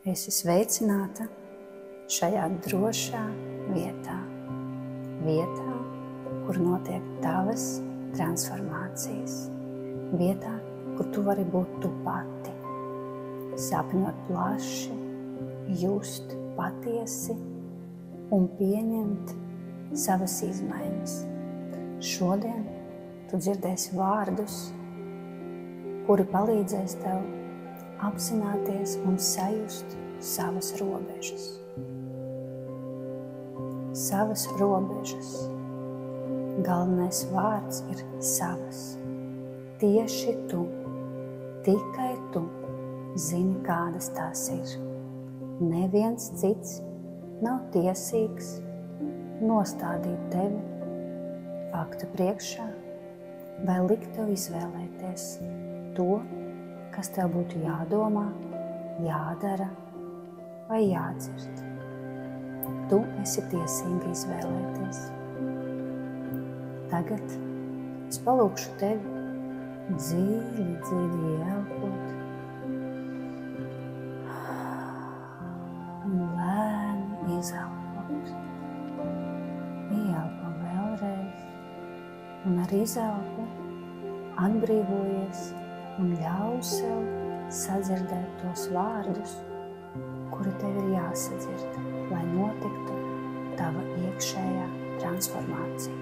esi sveicināta šajā drošā vietā, kur notiek tavas transformācijas, vietā, kur tu vari būt tu pati, sapņot plaši, just patiesi un pieņemt savas izmaiņas. Šodien tu dzirdēsi vārdus, kuri palīdzēs tev apzināties un sajust savas robežas. Savas robežas. Galvenais vārds ir savas. Tieši tu, tikai tu zini, kādas tās ir. Neviens cits nav tiesīgs nostādīt tevi faktu priekšā vai likt tev izvēlēties to, kas tev būtu jādomā, jādara vai jādzird. Tu esi tiesīga izvēlēties. Tagad es palūkšu tevi dziļi, dziļi ieelpot un lēni izelpot. Ieelpo vēlreiz un ar izelpu atbrīvojies un ļauj sev sadzirdēt tos vārdus, kuri tev ir jāsadzird, lai notiktu tava iekšējā transformācija.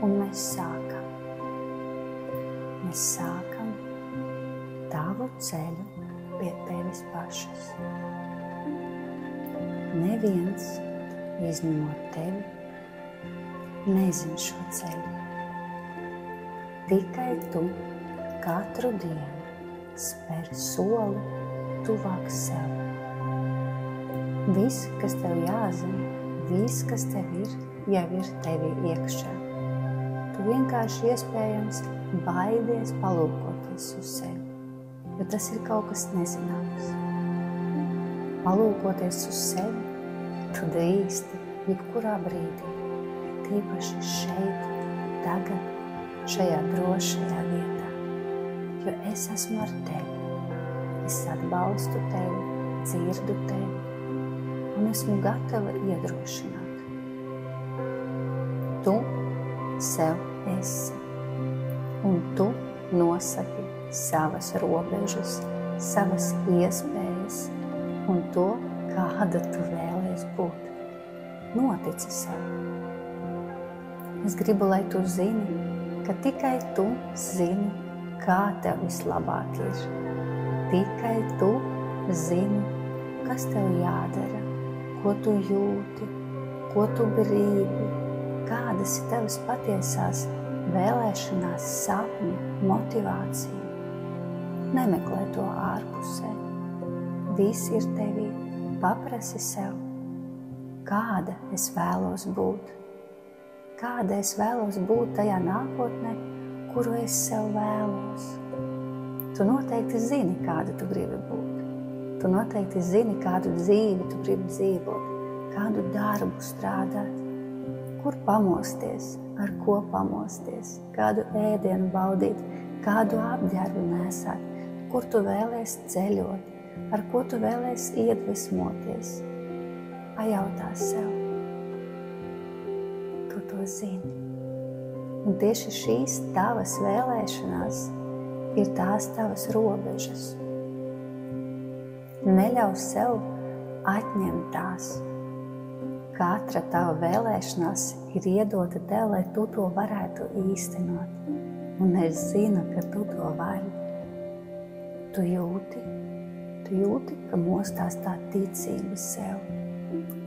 Un mēs sākam. Mēs sākam tavu ceļu pie tevis pašas. Neviens, izņemot tevi, nezin šo ceļu. Tikai tu katru dienu spēr soli tuvāk sev. Viss, kas tev jāzina, viss, kas tev ir, jau ir tevi iekšā. Tu vienkārši iespējams baidies palūkoties uz sevi, jo tas ir kaut kas nezināms. Palūkoties uz sevi, tu drīksti jebkurā brīdī, tīpaši šeit, tagad, šajā drošajā vietā, jo es esmu ar tevi, es atbalstu tevi, dzirdu tevi un esmu gatava iedrošināt. Tu sev esi, un tu nosaki savas robežas, savas iespējas un to, kāda tu vēlies būt. Notici sev. Es gribu, lai tu zini, ka tikai tu zini, kā tev vislabāk ir. Tikai tu zini, kas tev jādara, ko tu jūti, ko tu gribi, kādas ir tavas patiesās vēlēšanās, sapņi, motivācija. Nemeklē to ārpusē. Viss ir tevī. Paprasi sev, kāda es vēlos būt. Kāda es vēlos būt tajā nākotnē, kuru es sev vēlos. Tu noteikti zini, kāda tu gribi būt. Tu noteikti zini, kādu dzīvi tu gribi dzīvot, kādu darbu strādāt, kur pamosties, ar ko pamosties, kādu ēdienu baudīt, kādu apģērbu nēsāt, kur tu vēlies ceļot, ar ko tu vēlies iedvesmoties. Pajautā sev. Tu to zini. Un tieši šīs tavas vēlēšanās ir tās tavas robežas. Neļauj sev atņemt tās. Katra tava vēlēšanās ir iedota tev, lai tu to varētu īstenot. Un es zinu, ka tu to vari. Tu jūti, ka mostās tā ticība sev.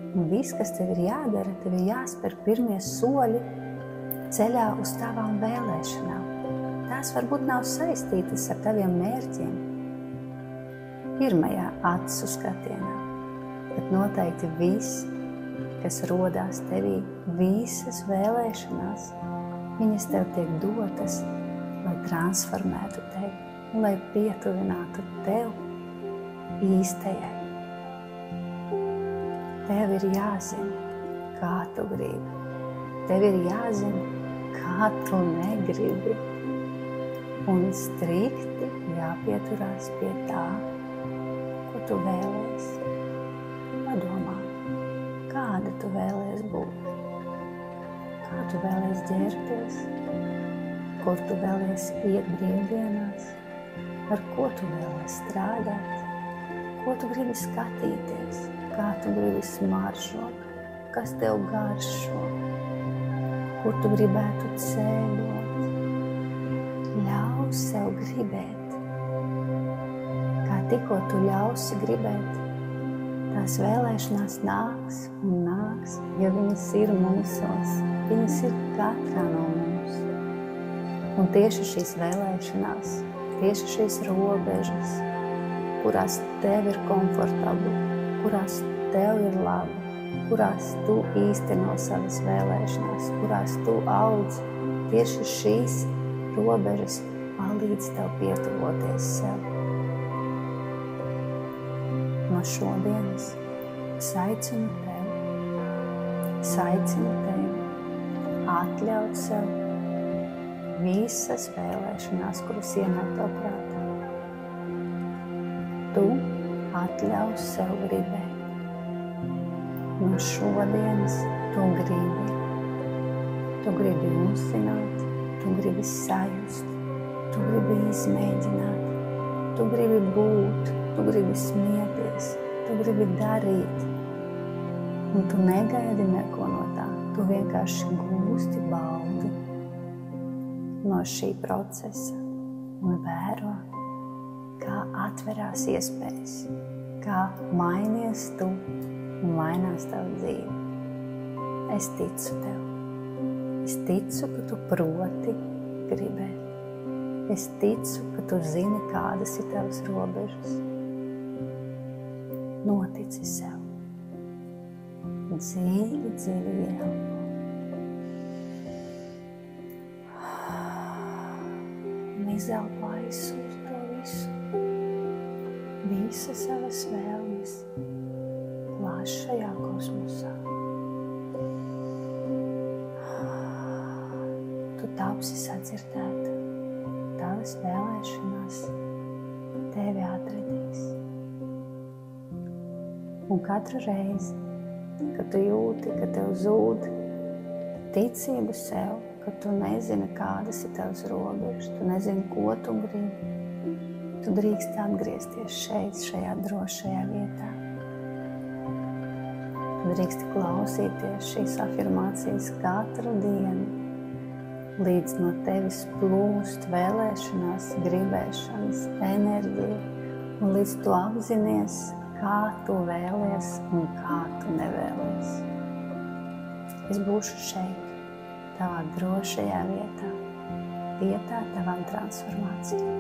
Un viss, kas tev ir jādara, tev ir jāspēr pirmie soļi ceļā uz tavām vēlēšanām. Tās varbūt nav saistītas ar taviem mērķiem pirmajā acu skatienā, bet noteikti viss, kas rodās tevī, visas vēlēšanās, viņas tev tiek dotas, lai transformētu tevi un lai pietuvinātu tev īstajai. Tev ir jāzina, kā tu gribi. Tev ir jāzina, kā tu negribi. Un strikti jāpieturās pie tā, tu vēlies. Padomā, kāda tu vēlies būt, kā tu vēlies ģērbties, kur tu vēlies iet brīvdienās, ar ko tu vēlies strādāt, ko tu gribi skatīties, kā tu gribi smaržot, kas tev garšo, kur tu gribētu ceļot. Ļauj sev gribēt. Kā tikko tu ļausi gribēt, tās vēlēšanās nāks un nāks, jo viņas ir mūsos, viņas ir katrā no mums. Un tieši šīs vēlēšanās, tieši šīs robežas, kurās tev ir komfortabli, kurās tev ir labi, kurās tu īsteno savas vēlēšanās, kurās tu audz, tieši šīs robežas palīdz tev pietuvoties sev. No šodienas es aicinu tevi atļaut sev visas vēlēšanās, kuras ienāk tev prātā. Tu atļauj sev gribēt. No šodienas tu gribi uzzināt, tu gribi sajust, tu gribi izmēģināt, tu gribi būt, tu gribi smieties, tu gribi darīt. Un tu negaidi neko no tā, tu vienkārši gūsti baudi no šī procesa un vēro, kā atverās iespējas, kā mainies tu un mainās tavu dzīvi. Es ticu tev. Es ticu, ka tu proti gribēt. Es ticu, ka tu zini, kādas ir tavas robežas. Notici sev. Dziļi, dziļi ieelpo. Un izelpo aizsūti to visu. Visas savas vēlmes plašajā kosmosā. Tu tapsi sadzirdēta, tavas vēlēšanās tevi atradīs. Un katru reizi, kad tu jūti, ka tev zūd ticība sev, ka tu nezini, kādas ir tavas robežas, tu nezini, ko tu gribi, tu drīkst atgriezties šeit, šajā drošajā vietā. Tu drīkst klausīties šīs afirmācijas katru dienu, līdz no tevis plūst vēlēšanās, gribēšanas, enerģija, un līdz tu apzinies, kā tu vēlies un kā tu nevēlies. Es būšu šeit, tavā drošajā vietā tavām transformācijām.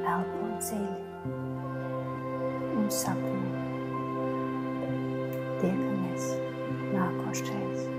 Elpo dziļi un sapņo. Tiekamies nākošreiz.